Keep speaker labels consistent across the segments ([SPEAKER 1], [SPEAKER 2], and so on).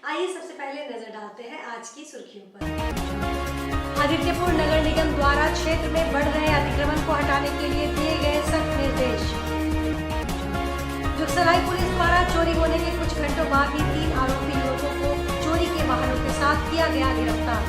[SPEAKER 1] आइए सबसे पहले नजर डालते हैं आज की सुर्खियों पर। आदित्यपुर नगर निगम द्वारा क्षेत्र में बढ़ रहे अतिक्रमण को हटाने के लिए दिए गए सख्त निर्देश। जुगसलाई पुलिस द्वारा चोरी होने के कुछ घंटों बाद ही 3 आरोपी युवकों को चोरी के वाहनों के साथ किया गया गिरफ्तार।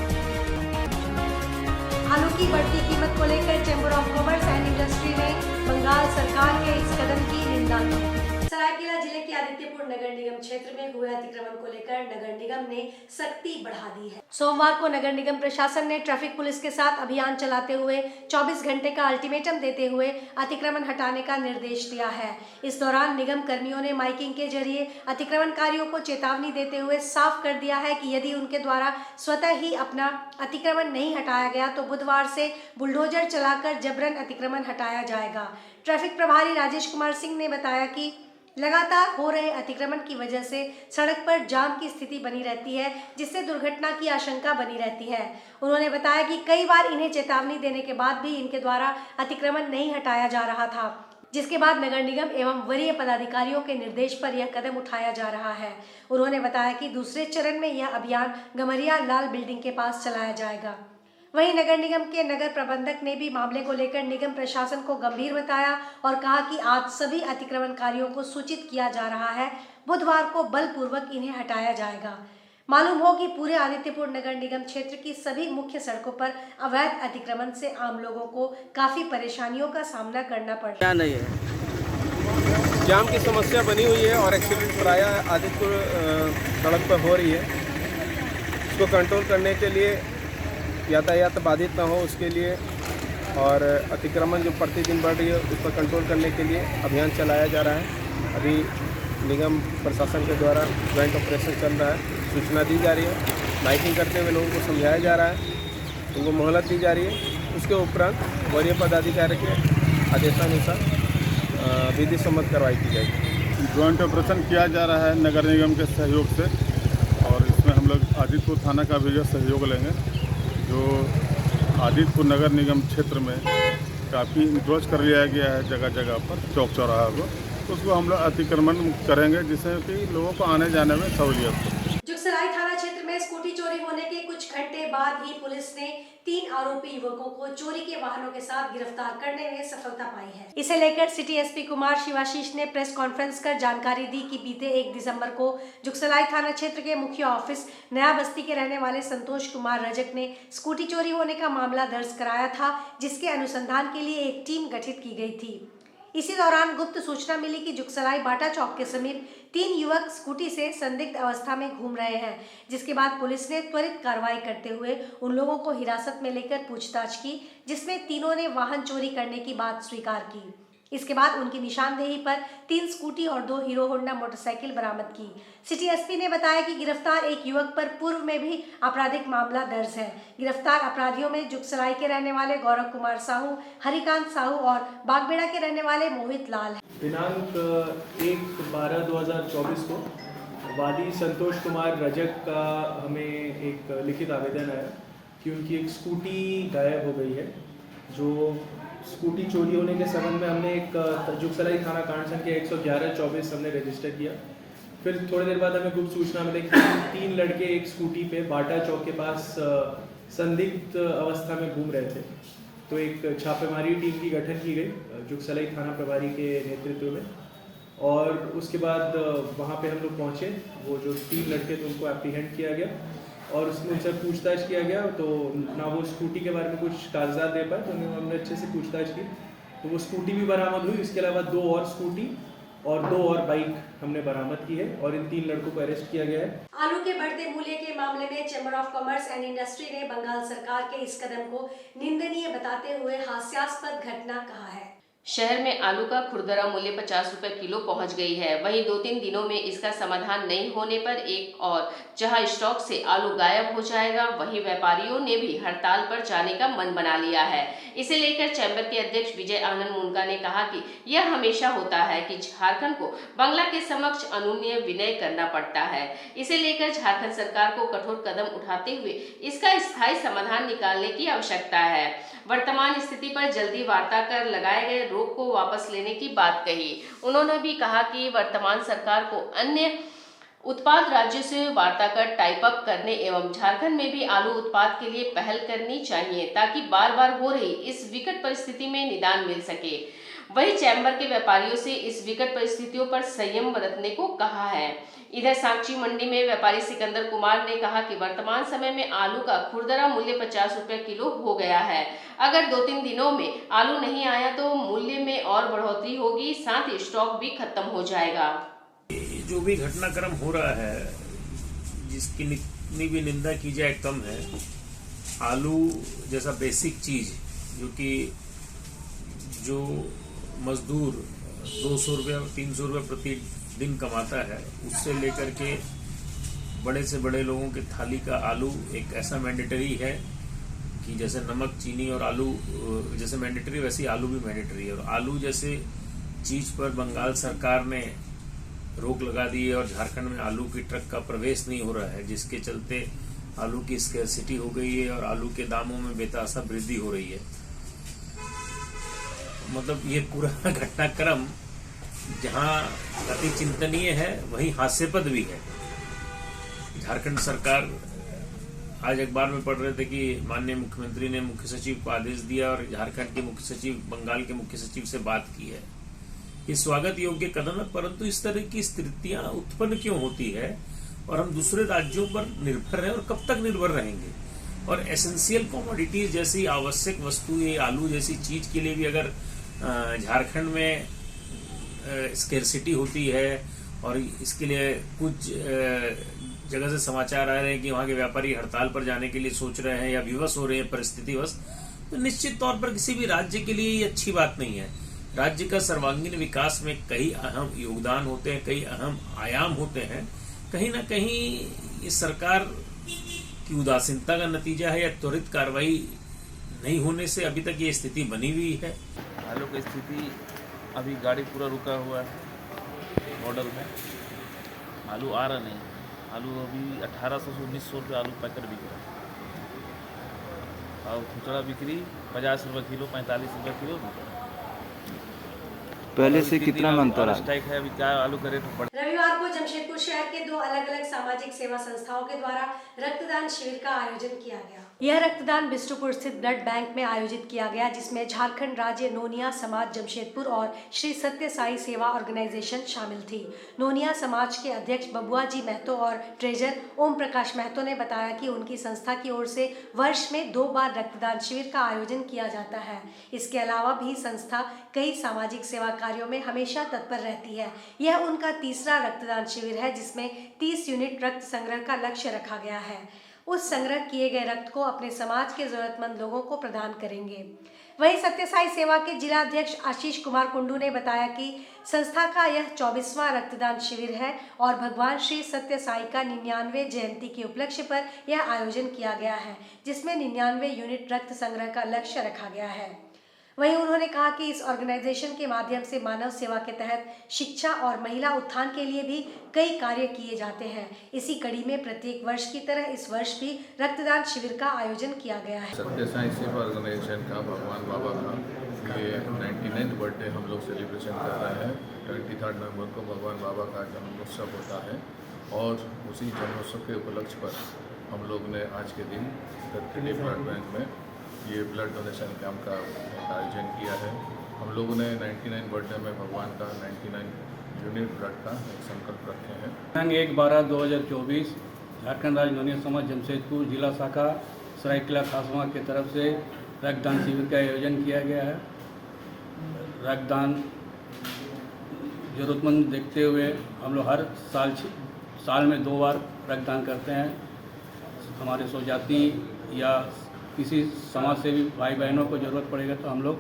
[SPEAKER 1] आलू की बढ़ती कीमत को लेकर chamber of commerce and industry ने बंगाल सरकार के इस कदम की निंदा की। सरायकेला जिले के आदित्यपुर नगर निगम क्षेत्र में हुए अतिक्रमण को लेकर नगर निगम ने सख्ती बढ़ा दी है। सोमवार को नगर निगम प्रशासन ने ट्रैफिक पुलिस के साथ अभियान चलाते हुए 24 घंटे का अल्टीमेटम देते हुए अतिक्रमण हटाने का निर्देश दिया है। इस दौरान निगम कर्मियों ने माइकिंग के जरिए अतिक्रमणकारियों को चेतावनी देते हुए साफ कर दिया है कि यदि उनके द्वारा स्वतः ही अपना अतिक्रमण नहीं हटाया गया तो बुधवार से बुलडोजर चलाकर जबरन अतिक्रमण हटाया जाएगा। ट्रैफिक प्रभारी राजेश कुमार सिंह ने बताया कि लगातार हो रहे अतिक्रमण की वजह से सड़क पर जाम की स्थिति बनी रहती है, जिससे दुर्घटना की आशंका बनी रहती है। उन्होंने बताया कि कई बार इन्हें चेतावनी देने के बाद भी इनके द्वारा अतिक्रमण नहीं हटाया जा रहा था, जिसके बाद नगर निगम एवं वरीय पदाधिकारियों के निर्देश पर यह कदम उठाया जा रहा है। उन्होंने बताया कि दूसरे चरण में यह अभियान गमरिया लाल बिल्डिंग के पास चलाया जाएगा। वहीं नगर निगम के नगर प्रबंधक ने भी मामले को लेकर निगम प्रशासन को गंभीर बताया और कहा कि आज सभी अतिक्रमणकारियों को सूचित किया जा रहा है। बुधवार को बलपूर्वक इन्हें हटाया जाएगा। मालूम हो कि पूरे आदित्यपुर नगर निगम क्षेत्र की सभी मुख्य सड़कों पर अवैध अतिक्रमण से आम लोगों को काफी परेशानियों का सामना करना पड़ रहा
[SPEAKER 2] है। जाम की समस्या बनी हुई है और एक्सीडेंट प्रायः आदित्यपुर सड़क पर हो रही है। इसको कंट्रोल करने के लिए यातायात बाधित ना हो उसके लिए और अतिक्रमण जो प्रतिदिन बढ़ रही है उस पर कंट्रोल करने के लिए अभियान चलाया जा रहा है। अभी निगम प्रशासन के द्वारा ज्वाइंट ऑपरेशन चल रहा है, सूचना दी जा रही है, माइकिंग करते हुए लोगों को समझाया जा रहा है, उनको मोहलत दी जा रही है। उसके उपरांत वरीय पदाधिकारी के आदेशानुसार विधि सम्मत कार्रवाई की जाएगी।
[SPEAKER 3] ज्वाइंट ऑपरेशन किया जा रहा है नगर निगम के सहयोग से और इसमें हम लोग आदित्यपुर थाना का भी सहयोग लेंगे। जो आदित्यपुर नगर निगम क्षेत्र में काफ़ी इंक्रोच कर लिया गया है जगह जगह पर चौक चौराहा को, तो उसको हम लोग अतिक्रमण करेंगे जिससे कि लोगों को आने जाने में सहूलियत हो।
[SPEAKER 1] जुगसलाई थाना क्षेत्र में स्कूटी चोरी होने के कुछ घंटे बाद ही पुलिस ने 3 आरोपी युवकों को चोरी के वाहनों के साथ गिरफ्तार करने में सफलता पाई है। इसे लेकर सिटी एसपी कुमार शिवाशीष ने प्रेस कॉन्फ्रेंस कर जानकारी दी कि बीते 1 दिसंबर को जुगसलाई थाना क्षेत्र के मुख्य ऑफिस नया बस्ती के रहने वाले संतोष कुमार रजक ने स्कूटी चोरी होने का मामला दर्ज कराया था, जिसके अनुसंधान के लिए एक टीम गठित की गई थी। इसी दौरान गुप्त सूचना मिली कि जुगसलाई बाटा चौक के समीप 3 युवक स्कूटी से संदिग्ध अवस्था में घूम रहे हैं, जिसके बाद पुलिस ने त्वरित कार्रवाई करते हुए उन लोगों को हिरासत में लेकर पूछताछ की, जिसमें तीनों ने वाहन चोरी करने की बात स्वीकार की। इसके बाद उनकी निशानदेही पर 3 स्कूटी और 2 हीरो होंडा मोटरसाइकिल बरामद की। सिटी एसपी ने बताया कि गिरफ्तार एक युवक पर पूर्व में भी आपराधिक मामला दर्ज है। गिरफ्तार अपराधियों में जुगसलाई के रहने वाले गौरव कुमार साहू, हरिकांत साहू और बागबेड़ा के रहने वाले मोहित लाल है।
[SPEAKER 4] दिनांक 1/12/2024 को वादी संतोष कुमार रजक का हमें एक लिखित आवेदन आया कि उनकी एक स्कूटी गायब हो गई है। जो स्कूटी चोरी होने के संबंध में हमने एक जुगसलाई थाना कांड संख्या 111/24 हमने रजिस्टर किया। फिर थोड़ी देर बाद हमें गुप्त सूचना मिली कि 3 लड़के एक स्कूटी पे बाटा चौक के पास संदिग्ध अवस्था में घूम रहे थे। तो एक छापेमारी टीम की गठन की गई जुगसलाई थाना प्रभारी के नेतृत्व में और उसके बाद वहाँ पे हम लोग पहुँचे। वो जो 3 लड़के थे उनको एप्रीहेंड किया गया और उसमें उनसे पूछताछ किया गया। तो ना वो स्कूटी के बारे में कुछ कागजात दे पाए, तो हमने अच्छे से पूछताछ की तो वो स्कूटी भी बरामद हुई। इसके अलावा 2 और स्कूटी और 2 और बाइक हमने बरामद की है और इन 3 लड़कों को अरेस्ट किया गया है।
[SPEAKER 1] आलू के बढ़ते मूल्य के मामले में chamber of commerce and industry ने बंगाल सरकार के इस कदम को निंदनीय बताते हुए हास्यास्पद घटना कहा है।
[SPEAKER 5] शहर में आलू का खुरदरा मूल्य 50 रुपए किलो पहुंच गई है। वहीं 2-3 दिनों में इसका समाधान नहीं होने पर एक और जहां स्टॉक से आलू गायब हो जाएगा, वहीं व्यापारियों ने भी हड़ताल पर जाने का मन बना लिया है। इसे लेकर चैम्बर के अध्यक्ष विजय आनंद मुनगा ने कहा कि यह हमेशा होता है कि झारखंड को बांग्ला के समक्ष अनुनय विनय करना पड़ता है। इसे लेकर झारखंड सरकार को कठोर कदम उठाते हुए इसका स्थायी समाधान निकालने की आवश्यकता है। वर्तमान स्थिति पर जल्दी वार्ता कर लगाए गए रोक को वापस लेने की बात कही। उन्होंने भी कहा कि वर्तमान सरकार को अन्य उत्पाद राज्य से वार्ता कर टाइप अप करने एवं झारखंड में भी आलू उत्पाद के लिए पहल करनी चाहिए ताकि बार बार हो रही इस विकट परिस्थिति में निदान मिल सके। वहीं चैम्बर के व्यापारियों से इस विकट परिस्थितियों पर संयम बरतने को कहा है। इधर सागची मंडी में व्यापारी सिकंदर कुमार ने कहा कि वर्तमान समय में आलू का खुरदरा मूल्य 50 रुपए किलो हो गया है। अगर 2-3 दिनों में आलू नहीं आया तो मूल्य में और बढ़ोतरी होगी, साथ ही स्टॉक भी खत्म हो जाएगा।
[SPEAKER 6] जो भी घटनाक्रम हो रहा है, जिसकी जितनी भी निंदा की जाए कम है। आलू जैसा बेसिक चीज जो कि जो मजदूर 200 रुपये 300 रुपये प्रति दिन कमाता है, उससे लेकर के बड़े से बड़े लोगों की थाली का आलू एक ऐसा मैंडेटरी है कि जैसे नमक, चीनी और आलू जैसे मैंडेटरी, वैसे ही आलू भी मैंडेटरी है। और आलू जैसे चीज पर बंगाल सरकार ने रोक लगा दी है और झारखंड में आलू की ट्रक का प्रवेश नहीं हो रहा है, जिसके चलते आलू की स्कैरसिटी हो गई है और आलू के दामों में बेतहाशा वृद्धि हो रही है। मतलब ये पूरा घटनाक्रम जहां अति चिंतनीय है, वहीं हास्यास्पद भी है। झारखंड सरकार, आज अखबार में पढ़ रहे थे कि माननीय मुख्यमंत्री ने मुख्य सचिव को आदेश दिया और झारखंड के मुख्य सचिव बंगाल के मुख्य सचिव से बात की है। ये स्वागत योग्य कदम है, परंतु इस तरह की स्थितियां उत्पन्न क्यों होती है और हम दूसरे राज्यों पर निर्भर हैं और कब तक निर्भर रहेंगे। और एसेंशियल कमोडिटीज जैसी आवश्यक वस्तु, ये आलू जैसी चीज के लिए भी अगर झारखंड में स्केर्सिटी होती है और इसके लिए कुछ जगह से समाचार आ रहे हैं कि वहां के व्यापारी हड़ताल पर जाने के लिए सोच रहे हैं या विवश हो रहे हैं परिस्थितिवश, तो निश्चित तौर पर किसी भी राज्य के लिए ये अच्छी बात नहीं है। राज्य का सर्वांगीण विकास में कई अहम योगदान होते हैं, कई अहम आयाम होते हैं। कहीं ना कहीं इस सरकार की उदासीनता का नतीजा है या त्वरित कार्रवाई नहीं होने से अभी तक ये स्थिति बनी हुई है।
[SPEAKER 7] आलू की स्थिति, अभी गाड़ी पूरा रुका हुआ है बॉर्डर में, आलू आ रहा नहीं। आलू अभी 1800 से 1900 रुपये आलू पैकेट बिक रहा है और खुचरा बिक्री 50 रुपये किलो, 45 रुपये किलो बिक रहा है।
[SPEAKER 8] पहले से कितना अंतर है?
[SPEAKER 7] स्ट्राइक है, अभी क्या आलू का रेट बढ़।
[SPEAKER 1] रविवार को जमशेदपुर शहर के 2 अलग-अलग सामाजिक सेवा संस्थाओं के द्वारा रक्तदान शिविर का आयोजन किया गया। यह रक्तदान बिष्टुपुर स्थित ब्लड बैंक में आयोजित किया गया, जिसमें झारखंड राज्य नोनिया समाज जमशेदपुर और श्री सत्य साई सेवा ऑर्गेनाइजेशन शामिल थी। नोनिया समाज के अध्यक्ष बबुआ जी महतो और ट्रेजर ओम प्रकाश महतो ने बताया कि उनकी संस्था की ओर से वर्ष में 2 बार रक्तदान शिविर का आयोजन किया जाता है। इसके अलावा भी संस्था कई सामाजिक सेवा कार्यों में हमेशा तत्पर रहती है। यह उनका तीसरा रक्तदान शिविर है, जिसमें 30 यूनिट रक्त संग्रह का लक्ष्य रखा गया है। उस संग्रह किए गए रक्त को अपने समाज के जरूरतमंद लोगों को प्रदान करेंगे। वहीं सत्यसाई सेवा के जिला अध्यक्ष आशीष कुमार कुंडू ने बताया कि संस्था का यह 24वां रक्तदान शिविर है और भगवान श्री सत्य साई का 99वें जयंती के उपलक्ष्य पर यह आयोजन किया गया है, जिसमें 99 यूनिट रक्त संग्रह का लक्ष्य रखा गया है। वहीं उन्होंने कहा कि इस ऑर्गेनाइजेशन के माध्यम से मानव सेवा के तहत शिक्षा और महिला उत्थान के लिए भी कई कार्य किए जाते हैं। इसी कड़ी में प्रत्येक वर्ष की तरह इस वर्ष भी रक्तदान शिविर का आयोजन किया गया है।
[SPEAKER 9] सत्य साई सेवा ऑर्गेनाइजेशन का भगवान बाबा का ये 99th बर्थडे हम लोग सेलिब्रेशन कर रहे हैं। 23 नवंबर को भगवान बाबा का जन्मोत्सव होता है और उसी जन्मोत्सव के उपलक्ष्य पर हम लोग ने आज के दिन ब्लड बैंक में ये ब्लड डोनेशन कैंप का आयोजन किया है। हम लोगों ने 99 बर्थडे में भगवान का 99 यूनिट ब्लड का एक संकल्प रखे हैं।
[SPEAKER 10] दिनांक 1/12/2024 झारखंड राज्य नोनिया समाज जमशेदपुर जिला शाखा सरायकेला खासमा की तरफ से रक्तदान शिविर का आयोजन किया गया है। रक्तदान जरूरतमंद देखते हुए हम लोग हर साल में 2 बार रक्तदान करते हैं। हमारे स्वजाति या किसी समाज से भी भाई बहनों को जरूरत पड़ेगा तो हम लोग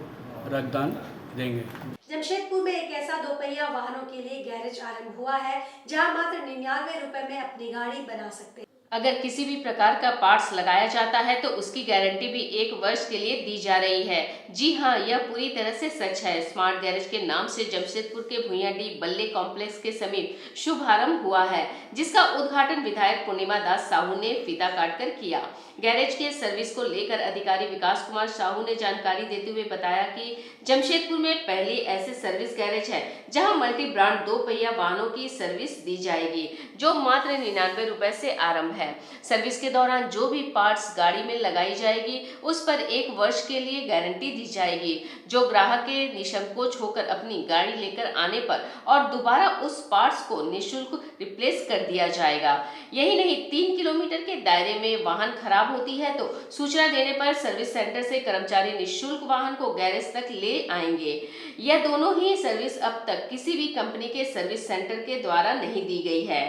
[SPEAKER 10] रक्तदान देंगे।
[SPEAKER 1] जमशेदपुर में एक ऐसा 2 पहिया वाहनों के लिए गैरेज आरंभ हुआ है, जहां मात्र 99 रुपए में अपनी गाड़ी बना सकते हैं।
[SPEAKER 5] अगर किसी भी प्रकार का पार्ट्स लगाया जाता है तो उसकी गारंटी भी 1 वर्ष के लिए दी जा रही है। जी हाँ, यह पूरी तरह से सच है। स्मार्ट गैरेज के नाम से जमशेदपुर के भुइयाडी बल्ले कॉम्प्लेक्स के समीप शुभारंभ हुआ है, जिसका उद्घाटन विधायक पूर्णिमा दास साहू ने फीता काटकर किया। गैरेज के सर्विस को लेकर अधिकारी विकास कुमार साहू ने जानकारी देते हुए बताया कि जमशेदपुर में पहली ऐसे सर्विस गैरेज है जहां मल्टी ब्रांड 2 पहिया वाहनों की सर्विस दी जाएगी, जो मात्र 99 रुपए से आरंभ है। सर्विस के दौरान जो भी पार्ट्स गाड़ी में लगाई जाएगी उस पर 1 वर्ष के लिए गारंटी दी जाएगी, जो ग्राहक के निसंकोच होकर अपनी गाड़ी लेकर आने पर और दोबारा उस पार्ट्स को निःशुल्क रिप्लेस कर दिया जाएगा। यही नहीं, 3 किलोमीटर के दायरे में वाहन खराब होती है तो सूचना देने पर सर्विस सेंटर से कर्मचारी निःशुल्क वाहन को गैरेज तक ले आएंगे। यह दोनों ही सर्विस अब तक किसी भी कंपनी के सर्विस सेंटर के द्वारा नहीं दी गई है।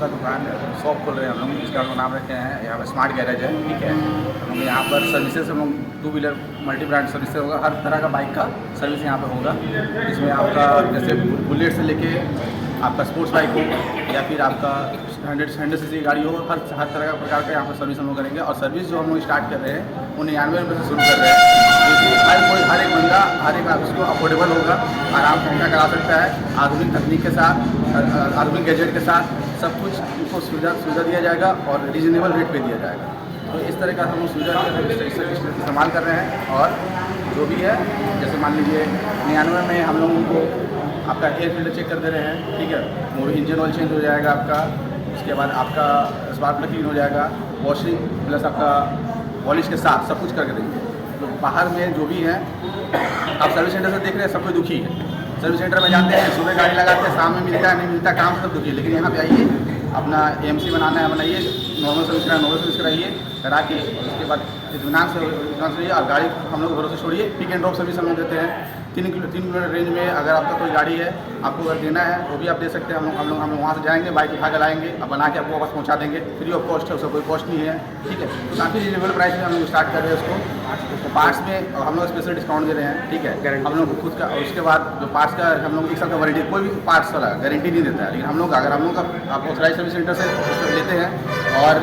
[SPEAKER 11] दुकान शॉप खोल रहे हैं हम लोग, इसका नाम रखे हैं यहाँ पर स्मार्ट गैरेज है। ठीक है, हम यहाँ पर सर्विसेज हम लोग 2 व्हीलर मल्टी ब्रांड सर्विस होगा, हर तरह का बाइक का सर्विस यहाँ पर होगा। इसमें आपका जैसे बुलेट से लेके आपका स्पोर्ट्स बाइक हो या फिर आपका 100 सीसी गाड़ी हो, हर तरह का प्रकार का यहाँ पर सर्विस हम लोग करेंगे। और सर्विस जो हम लोग स्टार्ट कर रहे हैं वो 99 रुपये से शुरू कर रहे हैं, क्योंकि हर एक बंदा हर एक उसको अफोर्डेबल होगा, आराम से उनका करा सकता है। आधुनिक तकनीक के साथ, आधुनिक गैजेट के साथ सब कुछ उनको सुविधा दिया जाएगा और रीजनेबल रेट पे दिया जाएगा। तो इस तरह का हम लोग सुविधा इस्तेमाल कर रहे हैं। और जो भी है, जैसे मान लीजिए 99 में हम लोग उनको आपका एयर फिल्टर चेक कर दे रहे हैं। ठीक है, वो इंजन ऑयल चेंज हो जाएगा आपका, उसके बाद आपका स्पार्क प्लग क्लीन हो जाएगा, वॉशिंग प्लस आपका पॉलिश के साथ सब कुछ करके देंगे। तो बाहर में जो भी है, आप सर्विस सेंटर से देख रहे हैं सब कोई दुखी है। सर्विस सेंटर में जाते हैं, सुबह गाड़ी लगाते हैं, शाम में मिलता है नहीं मिलता, काम सब दुखी है। लेकिन यहाँ पे आइए, अपना AMC बनाना है बनाइए, नॉर्मल सर्विस कराइए, करा के उसके बाद इत्मीनान से और गाड़ी हम लोग भरोसे छोड़िए। पिक एंड ड्रॉप सर्विस हम लोग देते हैं 3 किलोमीटर रेंज में। अगर आपका कोई गाड़ी है, आपको अगर देना है वो भी आप दे सकते हैं। हम लोग वहाँ से जाएंगे, बाइक उठा कर लाएंगे, अब बना के आपको वापस पहुँचा देंगे, फ्री ऑफ कॉस्ट है, उसका कोई कॉस्ट नहीं है। ठीक है, तो काफ़ी रिजनेबल प्राइस में हम लोग स्टार्ट कर रहे हैं उसको। पार्ट्स में हम लोग स्पेशल डिस्काउंट दे रहे हैं। ठीक है, हम लोग खुद का, और उसके बाद जो पार्ट्स का हम लोग 1 साल का वारंटी, कोई भी पार्ट्स वाला गारंटी नहीं देता है। लेकिन हम लोग अगर हम लोग का आप ऑथराइज सर्विस सेंटर से लेते हैं और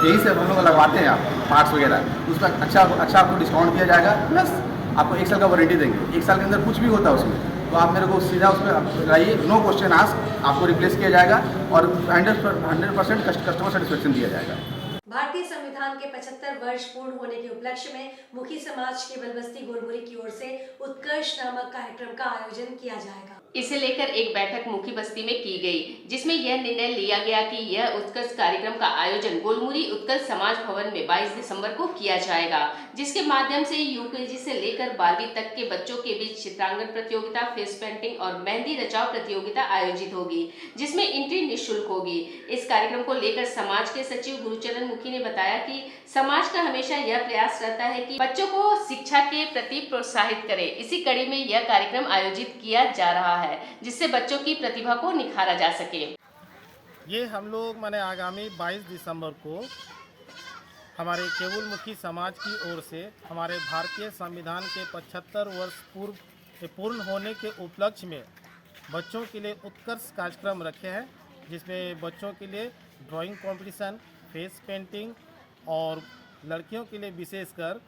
[SPEAKER 11] यहीं से हम लोग लगवाते हैं आप पार्ट्स वगैरह, उस पर अच्छा आपको डिस्काउंट दिया जाएगा, प्लस आपको 1 साल का वारंटी देंगे। 1 साल के अंदर कुछ भी होता है उसमें, तो आप मेरे को सीधा उस पर लगाइए, नो क्वेश्चन आस्क, आपको रिप्लेस किया जाएगा और 100% कस्टमर सेटिस्फेक्शन दिया जाएगा।
[SPEAKER 1] भारतीय संविधान के 75 वर्ष पूर्ण होने के उपलक्ष्य में मुखी समाज के बलबस्ती गोलमुरी की ओर से उत्कर्ष नामक कार्यक्रम का आयोजन किया जाएगा।
[SPEAKER 5] इसे लेकर एक बैठक मुखी बस्ती में की गई, जिसमें यह निर्णय लिया गया कि यह उत्कर्ष कार्यक्रम का आयोजन गोलमुरी उत्कर्ष समाज भवन में 22 दिसंबर को किया जाएगा, जिसके माध्यम से UKG से लेकर 12वीं तक के बच्चों के बीच चित्रांकन प्रतियोगिता, फेस पेंटिंग और मेहंदी रचाव प्रतियोगिता आयोजित होगी, जिसमें एंट्री निःशुल्क होगी। इस कार्यक्रम को लेकर समाज के सचिव गुरुचरण मुखी ने बताया कि समाज का हमेशा यह प्रयास रहता है कि बच्चों को शिक्षा के प्रति प्रोत्साहित करे। इसी कड़ी में यह कार्यक्रम आयोजित किया जा रहा है, जिससे बच्चों की प्रतिभा को निखारा जा सके।
[SPEAKER 12] ये हम लोग माने आगामी 22 दिसंबर को हमारे केवलमुखी समाज की ओर से हमारे भारतीय संविधान के 75 वर्ष पूर्ण होने के उपलक्ष्य में बच्चों के लिए उत्कर्ष कार्यक्रम रखे हैं, जिसमें बच्चों के लिए ड्राइंग कंपटीशन, फेस पेंटिंग और लड़कियों के लिए विशेषकर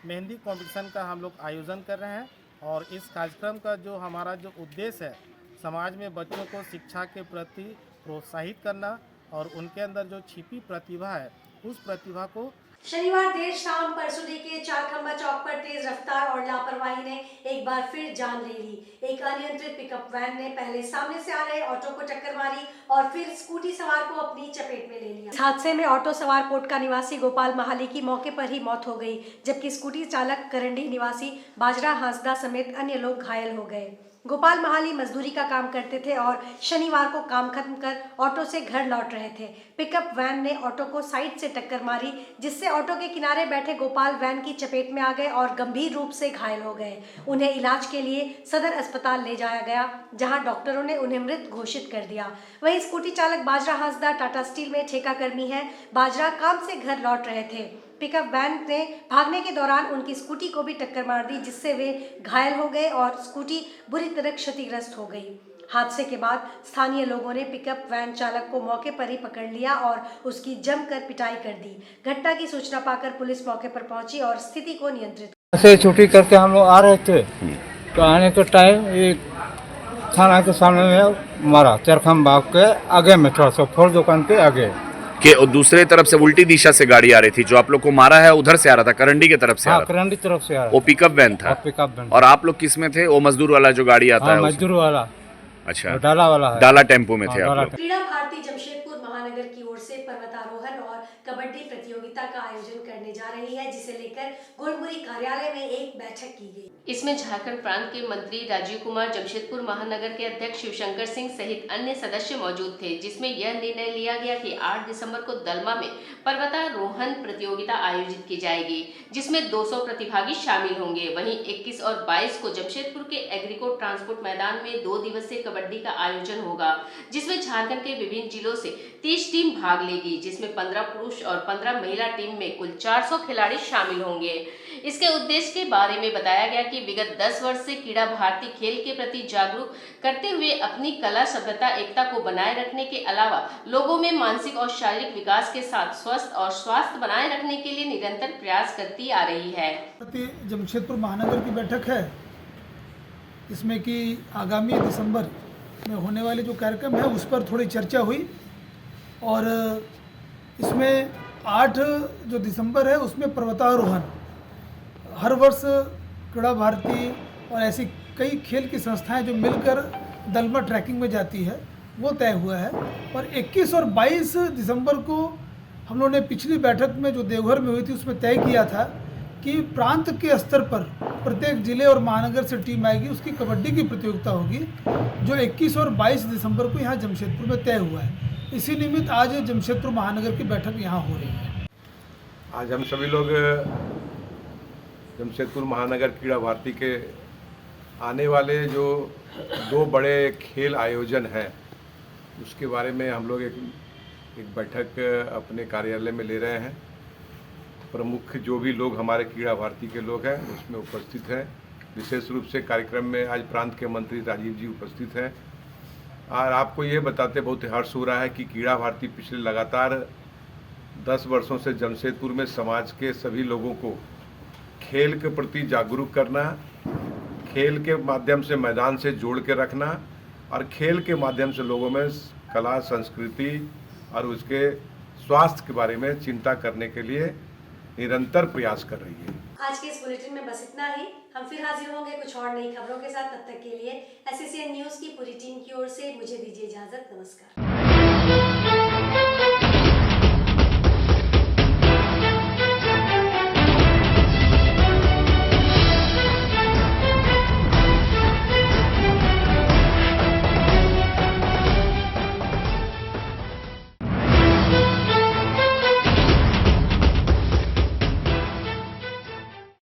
[SPEAKER 12] मेहंदी कंपटीशन का हम लोग आयोजन कर रहे हैं। और इस कार्यक्रम का जो हमारा जो उद्देश्य है, समाज में बच्चों को शिक्षा के प्रति प्रोत्साहित करना और उनके अंदर जो छिपी प्रतिभा है उस प्रतिभा को।
[SPEAKER 1] शनिवार देर शाम परसुदी के चारखंबा चौक पर तेज रफ्तार और लापरवाही ने एक बार फिर जान ले ली। एक अनियंत्रित पिकअप वैन ने पहले सामने से आ रहे ऑटो को टक्कर मारी और फिर स्कूटी सवार को अपनी चपेट में ले लिया। इस हादसे में ऑटो सवार पोटका निवासी गोपाल महाली की मौके पर ही मौत हो गई, जबकि स्कूटी चालक करंडी निवासी बाजरा हांसदा समेत अन्य लोग घायल हो गए। गोपाल महाली मजदूरी का काम करते थे और शनिवार को काम खत्म कर ऑटो से घर लौट रहे थे। पिकअप वैन ने ऑटो को साइड से टक्कर मारी, जिससे ऑटो के किनारे बैठे गोपाल वैन की चपेट में आ गए और गंभीर रूप से घायल हो गए। उन्हें इलाज के लिए सदर अस्पताल ले जाया गया, जहां डॉक्टरों ने उन्हें मृत घोषित कर दिया। वहीं स्कूटी चालक बाजरा हांसदा टाटा स्टील में ठेका कर्मी है। बाजरा काम से घर लौट रहे थे। पिकअप वैन ने भागने के दौरान उनकी स्कूटी को भी टक्कर मार दी, जिससे वे घायल हो गए और स्कूटी बुरी तरह क्षतिग्रस्त हो गई। हादसे के बाद स्थानीय लोगों ने पिकअप वैन चालक को मौके पर ही पकड़ लिया और उसकी जमकर पिटाई कर दी। घटना की सूचना पाकर पुलिस मौके पर पहुंची और स्थिति को नियंत्रित।
[SPEAKER 13] ऐसे छुट्टी करके हम लोग आ रहे थे तो आने के टाइम एक थाना के सामने में मारा, चरखम बाग के आगे में, थोड़ा सा फल दुकान के आगे
[SPEAKER 14] के। और दूसरे तरफ से उल्टी दिशा से गाड़ी आ रही थी, जो आप लोग को मारा है उधर से आ रहा था, करंडी की तरफ से आ रहा था।
[SPEAKER 13] करंडी तरफ से आ रहा
[SPEAKER 14] वो पिकअप वैन था।
[SPEAKER 13] Pickup van.
[SPEAKER 14] और आप लोग किस में थे? वो मजदूर वाला जो गाड़ी आता है,
[SPEAKER 13] मजदूर वाला।
[SPEAKER 14] अच्छा,
[SPEAKER 13] डाला वाला है।
[SPEAKER 14] डाला टेम्पो में थे आप लोग।
[SPEAKER 1] क्रीड़ा भारती जमशेदपुर महानगर की ओर से पर्वतारोहण और कबड्डी प्रतियोगिता का आयोजन करने जा रही है, जिसे लेकर गोलमुरी कार्यालय में एक बैठक की गई।
[SPEAKER 5] इसमें झारखंड प्रांत के मंत्री राजीव कुमार, जमशेदपुर महानगर के अध्यक्ष शिवशंकर सिंह सहित अन्य सदस्य मौजूद थे, जिसमें यह निर्णय लिया गया कि 8 दिसंबर को दलमा में पर्वतारोहण प्रतियोगिता आयोजित की जाएगी, जिसमें 200 प्रतिभागी शामिल होंगे। वहीं 21 और 22 को जमशेदपुर के एग्रीकोट ट्रांसपोर्ट मैदान में 2 दिवसीय कबड्डी का आयोजन होगा, जिसमें झारखंड के विभिन्न जिलों से 30 टीम भाग लेगी, जिसमें 15 पुरुष और 15 महिला टीम में कुल 400 खिलाड़ी शामिल होंगे। इसके उद्देश्य के बारे में बताया गया कि विगत 10 वर्ष से क्रीड़ा भारती खेल के प्रति जागरूक करते हुए अपनी कला, सभ्यता, एकता को बनाए रखने के अलावा लोगों में मानसिक और शारीरिक विकास के साथ स्वस्थ और स्वास्थ्य बनाए रखने के लिए निरंतर प्रयास करती आ रही है।
[SPEAKER 15] जमशेदपुर महानगर की बैठक है, इसमें कि आगामी दिसंबर में होने वाले जो कार्यक्रम है उस पर थोड़ी चर्चा हुई और इसमें 8 जो दिसंबर है उसमें पर्वतारोहण, हर वर्ष क्रीड़ा भारती और ऐसी कई खेल की संस्थाएं जो मिलकर दलमा ट्रैकिंग में जाती है वो तय हुआ है। और 21 और 22 दिसंबर को हम लोगों ने पिछली बैठक में जो देवघर में हुई थी उसमें तय किया था कि प्रांत के स्तर पर प्रत्येक जिले और महानगर से टीम आएगी, उसकी कबड्डी की प्रतियोगिता होगी, जो 21 और 22 दिसंबर को यहाँ जमशेदपुर में तय हुआ है। इसी निमित्त आज जमशेदपुर महानगर की बैठक यहाँ हो रही है।
[SPEAKER 16] आज हम सभी लोग जमशेदपुर महानगर क्रीड़ा भारती के आने वाले जो 2 बड़े खेल आयोजन हैं उसके बारे में हम लोग एक बैठक अपने कार्यालय में ले रहे हैं। प्रमुख जो भी लोग हमारे क्रीड़ा भारती के लोग हैं उसमें उपस्थित हैं। विशेष रूप से कार्यक्रम में आज प्रांत के मंत्री राजीव जी उपस्थित हैं। और आपको ये बताते बहुत हर्ष हो रहा है कि क्रीड़ा भारती पिछले लगातार 10 वर्षों से जमशेदपुर में समाज के सभी लोगों को खेल के प्रति जागरूक करना, खेल के माध्यम से मैदान से जोड़ के रखना और खेल के माध्यम से लोगों में कला, संस्कृति और उसके स्वास्थ्य के बारे में चिंता करने के लिए निरंतर प्रयास कर रही है।
[SPEAKER 1] आज के इस बुलेटिन में बस इतना ही। हम फिर हाजिर होंगे कुछ और नई खबरों के साथ। तब तक के लिए SCCN न्यूज़ की पूरी टीम की ओर से मुझे दीजिए इजाजत। नमस्कार।